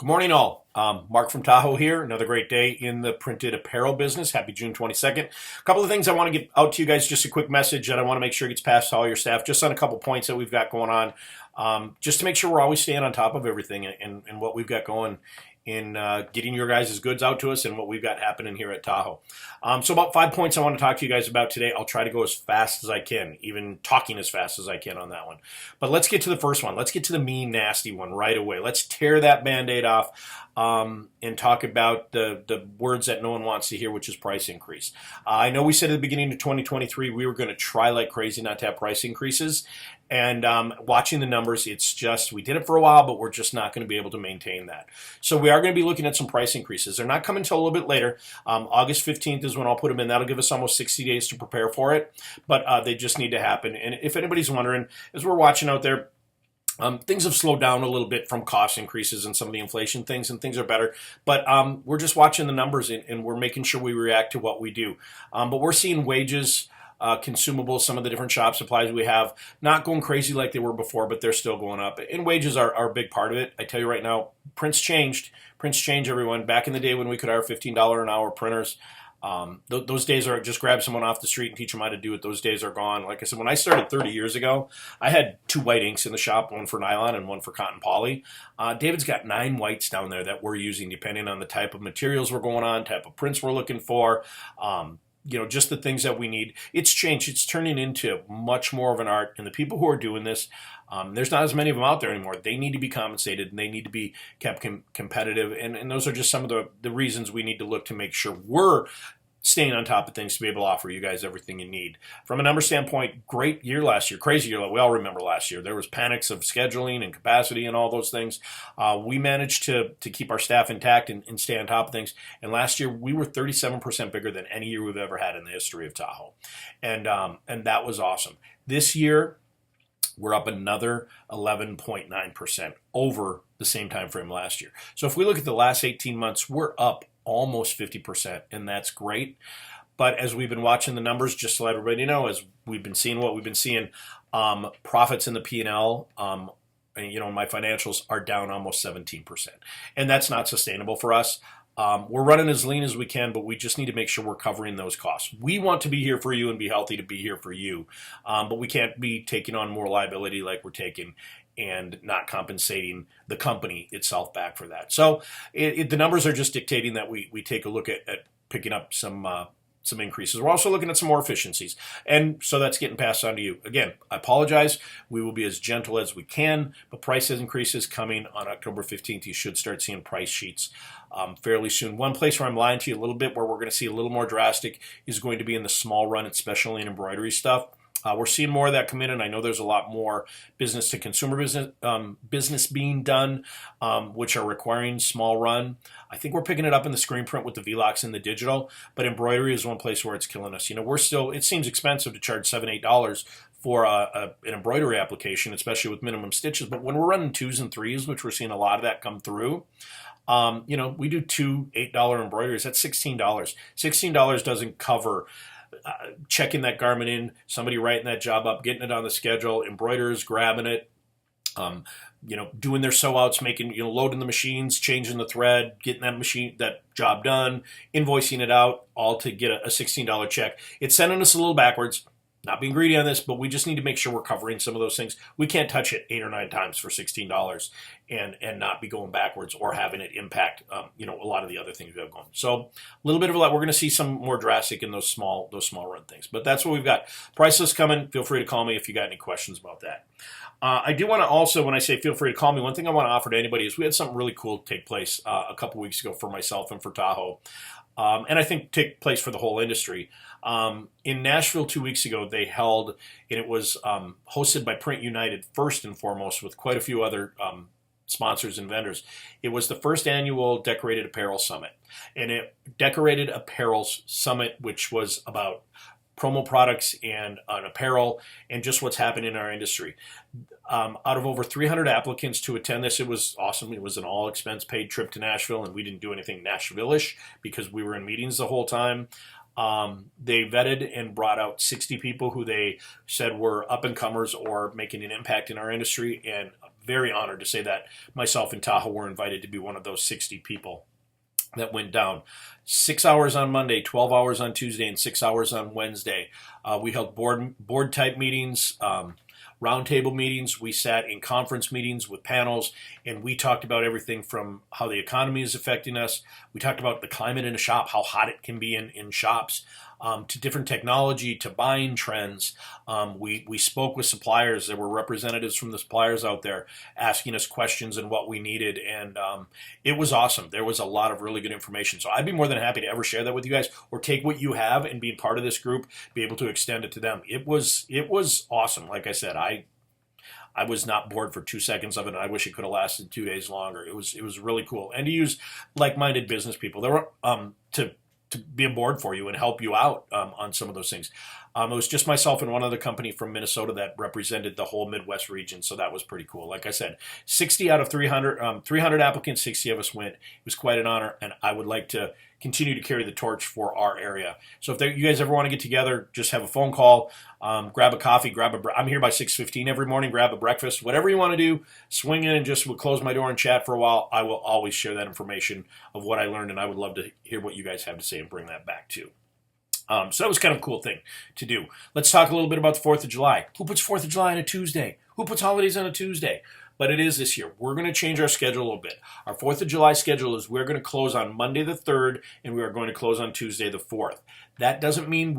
Good morning, all. Mark from Tahoe here. Another great day in the printed apparel business. Happy June 22nd. A couple of things I want to get out to you guys. Just a quick message that I want to make sure gets passed to all your staff. Just on a couple points that we've got going on. Just to make sure we're always staying on top of everything and what we've got going in getting your guys' goods out to us and what we've got happening here at Tahoe. So about 5 points I want to talk to you guys about today. I'll try to go as fast as I can, even talking as fast as I can on that one. But let's get to the first one. Let's get to the mean, nasty one right away. Let's tear that Band-Aid off and talk about the words that no one wants to hear, which is price increase. I know we said at the beginning of 2023 we were going to try like crazy not to have price increases. And watching the numbers, it's just, we did it for a while, but we're just not going to be able to maintain that. So we are going to be looking at some price increases. They're not coming until a little bit later. August 15th is when I'll put them in. That'll give us almost 60 days to prepare for it, but they just need to happen. And if anybody's wondering, as we're watching out there, things have slowed down a little bit from cost increases and some of the inflation things, and things are better. But we're just watching the numbers and we're making sure we react to what we do. But we're seeing wages, consumables, some of the different shop supplies we have, not going crazy like they were before, but they're still going up. And wages are a big part of it. I tell you right now, prints changed. Prints change, everyone. Back in the day when we could hire $15 an hour printers, those days are just grab someone off the street and teach them how to do it. Those days are gone. Like I said, when I started 30 years ago, I had 2 white inks in the shop, one for nylon and one for cotton poly. David's got 9 whites down there that we're using depending on the type of materials we're going on, type of prints we're looking for. Just the things that we need. It's changed. It's turning into much more of an art. And the people who are doing this, there's not as many of them out there anymore. They need to be compensated and they need to be kept competitive. And those are just some of the reasons we need to look to make sure we're staying on top of things to be able to offer you guys everything you need. From a number standpoint, great year last year, crazy year. We all remember last year. There was panics of scheduling and capacity and all those things. We managed to keep our staff intact and stay on top of things. And last year, we were 37% bigger than any year we've ever had in the history of Tahoe. And that was awesome. This year, we're up another 11.9% over the same time frame last year. So if we look at the last 18 months, we're up almost 50%, and that's great. But as we've been watching the numbers, just to let everybody know, as we've been seeing what we've been seeing, profits in the P&L, my financials are down almost 17%. And that's not sustainable for us. We're running as lean as we can, but we just need to make sure we're covering those costs. We want to be here for you and be healthy to be here for you, but we can't be taking on more liability like we're taking and not compensating the company itself back for that. So the numbers are just dictating that we take a look at picking up some increases. We're also looking at some more efficiencies. And so that's getting passed on to you. Again, I apologize. We will be as gentle as we can, but price increases coming on October 15th. You should start seeing price sheets fairly soon. One place where I'm lying to you a little bit, where we're going to see a little more drastic, is going to be in the small run, especially in embroidery stuff. We're seeing more of that come in, and I know there's a lot more business-to-consumer business being done, which are requiring small run. I think we're picking it up in the screen print with the V-Locks and the digital, but embroidery is one place where it's killing us. It seems expensive to charge $7, $8 for an embroidery application, especially with minimum stitches, but when we're running 2s and 3s, which we're seeing a lot of that come through, we do 2 $8 embroideries. That's $16. $16 doesn't cover checking that garment in, somebody writing that job up, getting it on the schedule, embroiderers grabbing it, doing their sew outs, making, loading the machines, changing the thread, getting that job done, invoicing it out, all to get a $16 check. It's sending us a little backwards. Not being greedy on this, but we just need to make sure we're covering some of those things. We can't touch it 8 or 9 times for $16 and not be going backwards or having it impact, a lot of the other things we have going. So a little bit of a lot. We're going to see some more drastic in those small run things. But that's what we've got. Price list coming. Feel free to call me if you got any questions about that. I do want to also, when I say feel free to call me, one thing I want to offer to anybody is we had something really cool take place a couple weeks ago for myself and for Tahoe. And I think take place for the whole industry. In Nashville 2 weeks ago, they held, and it was hosted by Print United first and foremost, with quite a few other sponsors and vendors. It was the first annual Decorated Apparel Summit. And Decorated Apparel's Summit, which was about promo products and an apparel and just what's happening in our industry. Out of over 300 applicants to attend this, it was awesome. It was an all-expense paid trip to Nashville, and we didn't do anything Nashville-ish because we were in meetings the whole time. They vetted and brought out 60 people who they said were up-and-comers or making an impact in our industry, and very honored to say that myself and Taho were invited to be one of those 60 people that went down. 6 hours on Monday, 12 hours on Tuesday, and 6 hours on Wednesday. We held board type meetings, roundtable meetings. We sat in conference meetings with panels, and we talked about everything from how the economy is affecting us. We talked about the climate in a shop, how hot it can be in shops, to different technology, to buying trends. We spoke with suppliers. There were representatives from the suppliers out there asking us questions and what we needed, and it was awesome. There was a lot of really good information. So I'd be more than happy to ever share that with you guys, or take what you have and being part of this group, be able to extend it to them. It was awesome. Like I said, I was not bored for 2 seconds of it, and I wish it could have lasted 2 days longer. It was really cool, and to use like-minded business people. There were to be on board for you and help you out on some of those things. It was just myself and one other company from Minnesota that represented the whole Midwest region, so that was pretty cool. Like I said, 60 out of 300, 300 applicants, 60 of us went. It was quite an honor, and I would like to continue to carry the torch for our area. So if you guys ever want to get together, just have a phone call, grab a coffee, I'm here by 6:15 every morning, grab a breakfast, whatever you want to do, swing in and just we'll close my door and chat for a while. I will always share that information of what I learned, and I would love to hear what you guys have to say and bring that back too. So that was kind of a cool thing to do. Let's talk a little bit about the 4th of July. Who puts 4th of July on a Tuesday? Who puts holidays on a Tuesday? But it is this year. We're going to change our schedule a little bit. Our 4th of July schedule is we're going to close on Monday the 3rd, and we are going to close on Tuesday the 4th. That doesn't mean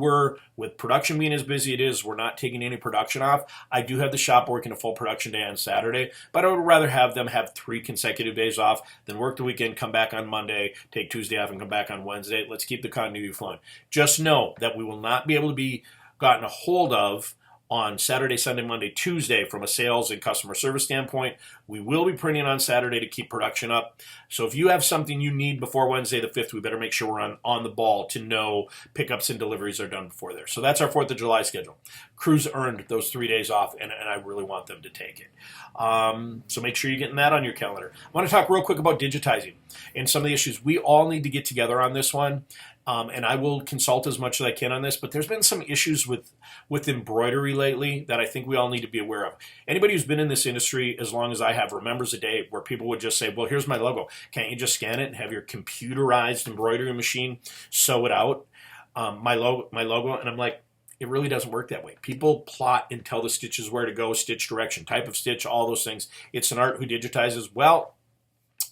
with production being as busy it is, we're not taking any production off. I do have the shop working a full production day on Saturday, but I would rather have them have 3 consecutive days off than work the weekend, come back on Monday, take Tuesday off, and come back on Wednesday. Let's keep the continuity flowing. Just know that we will not be able to be gotten a hold of on Saturday, Sunday, Monday, Tuesday from a sales and customer service standpoint. We will be printing on Saturday to keep production up. So if you have something you need before Wednesday the 5th, we better make sure we're on the ball to know pickups and deliveries are done before there. So that's our 4th of July schedule. Crews earned those 3 days off, and I really want them to take it. So make sure you're getting that on your calendar. I want to talk real quick about digitizing and some of the issues. We all need to get together on this one. And I will consult as much as I can on this, but there's been some issues with embroidery lately that I think we all need to be aware of. Anybody who's been in this industry as long as I have remembers a day where people would just say, well, here's my logo. Can't you just scan it and have your computerized embroidery machine sew it out? My logo, and I'm like, it really doesn't work that way. People plot and tell the stitches where to go, stitch direction, type of stitch, all those things. It's an art who digitizes. Well,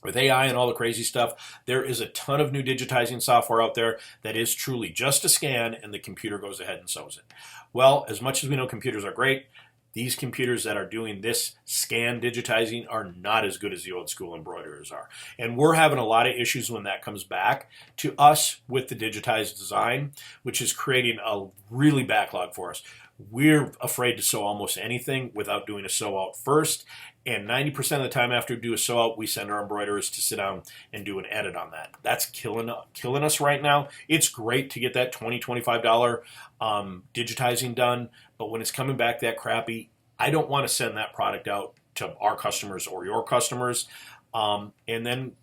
with AI and all the crazy stuff, there is a ton of new digitizing software out there that is truly just a scan and the computer goes ahead and sews it. Well, as much as we know computers are great, these computers that are doing this scan digitizing are not as good as the old school embroiderers are. And we're having a lot of issues when that comes back to us with the digitized design, which is creating a really backlog for us. We're afraid to sew almost anything without doing a sew out first. And 90% of the time after we do a sew out, we send our embroiderers to sit down and do an edit on that. That's killing us right now. It's great to get that $20, $25 digitizing done, but when it's coming back that crappy, I don't want to send that product out to our customers or your customers. And then,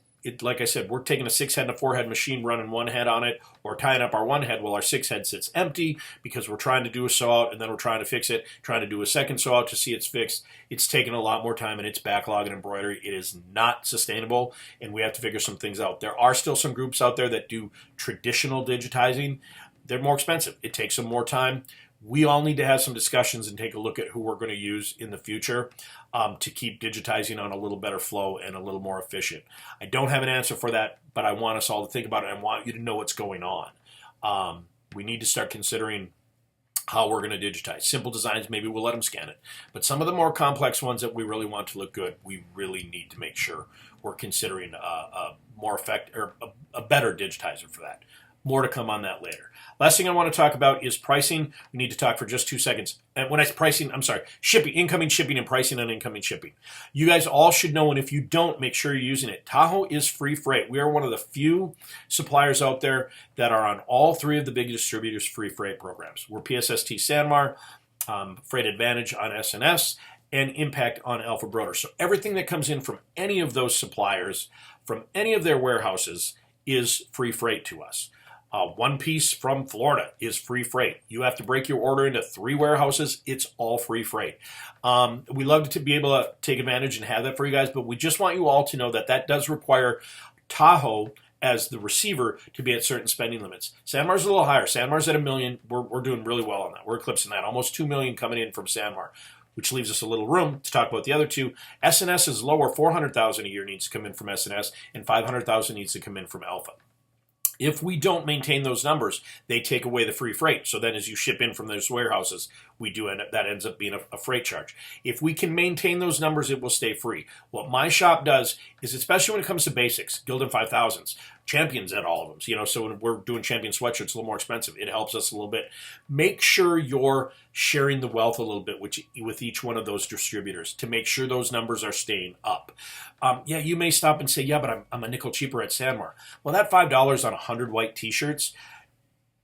like I said, we're taking a 6-head and a 4-head machine, running one head on it, or tying up our one head while our 6-head sits empty because we're trying to do a sew out and then we're trying to fix it, trying to do a second sew out to see it's fixed. It's taking a lot more time and it's backlog and embroidery. It is not sustainable, and we have to figure some things out. There are still some groups out there that do traditional digitizing. They're more expensive. It takes them more time. We all need to have some discussions and take a look at who we're going to use in the future to keep digitizing on a little better flow and a little more efficient. I don't have an answer for that, but I want us all to think about it. I want you to know what's going on. We need to start considering how we're going to digitize. Simple designs, maybe we'll let them scan it. But some of the more complex ones that we really want to look good, we really need to make sure we're considering a more effective or a better digitizer for that. More to come on that later. Last thing I want to talk about is pricing. We need to talk for just 2 seconds. And when I say pricing, I'm sorry, shipping, incoming shipping and pricing on incoming shipping. You guys all should know, and if you don't, make sure you're using it. Taho is free freight. We are one of the few suppliers out there that are on all 3 of the big distributors' free freight programs. We're PSST Sanmar, Freight Advantage on SNS, and Impact on Alpha Broder. So everything that comes in from any of those suppliers, from any of their warehouses, is free freight to us. One piece from Florida is free freight. You have to break your order into 3 warehouses. It's all free freight. We love to be able to take advantage and have that for you guys, but we just want you all to know that that does require Tahoe as the receiver to be at certain spending limits. Sanmar's a little higher. Sanmar's at $1 million. We're doing really well on that. We're eclipsing that. Almost $2 million coming in from Sanmar, which leaves us a little room to talk about the other two. SNS is lower. $400,000 a year needs to come in from SNS, and $500,000 needs to come in from Alpha. If we don't maintain those numbers, they take away the free freight. So then as you ship in from those warehouses, that ends up being a freight charge. If we can maintain those numbers, it will stay free. What my shop does is, especially when it comes to basics, Gildan 5000s, Champions at all of them. So when we're doing Champion sweatshirts, it's a little more expensive. It helps us a little bit. Make sure you're sharing the wealth a little bit with each one of those distributors to make sure those numbers are staying up. You may stop and say, yeah, but I'm a nickel cheaper at Sanmar. Well, that $5 on 100 white t-shirts,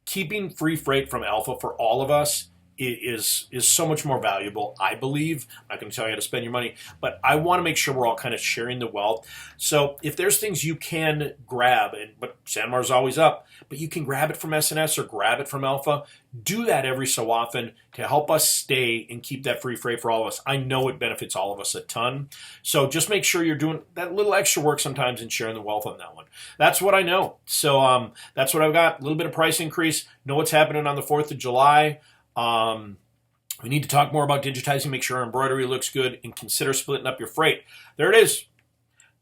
keeping free freight from Alpha for all of us is so much more valuable, I believe. I'm not going to tell you how to spend your money, but I want to make sure we're all kind of sharing the wealth. So if there's things you can grab, but Sanmar's always up, but you can grab it from SNS or grab it from Alpha, do that every so often to help us stay and keep that free freight for all of us. I know it benefits all of us a ton. So just make sure you're doing that little extra work sometimes and sharing the wealth on that one. That's what I know. So that's what I've got. A little bit of price increase. Know what's happening on the 4th of July. We need to talk more about digitizing, make sure our embroidery looks good, and consider splitting up your freight. There it is.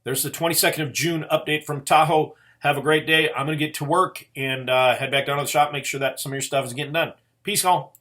There's the 22nd of June update from Tahoe. Have a great day. I'm going to get to work and head back down to the shop, make sure that some of your stuff is getting done. Peace, all.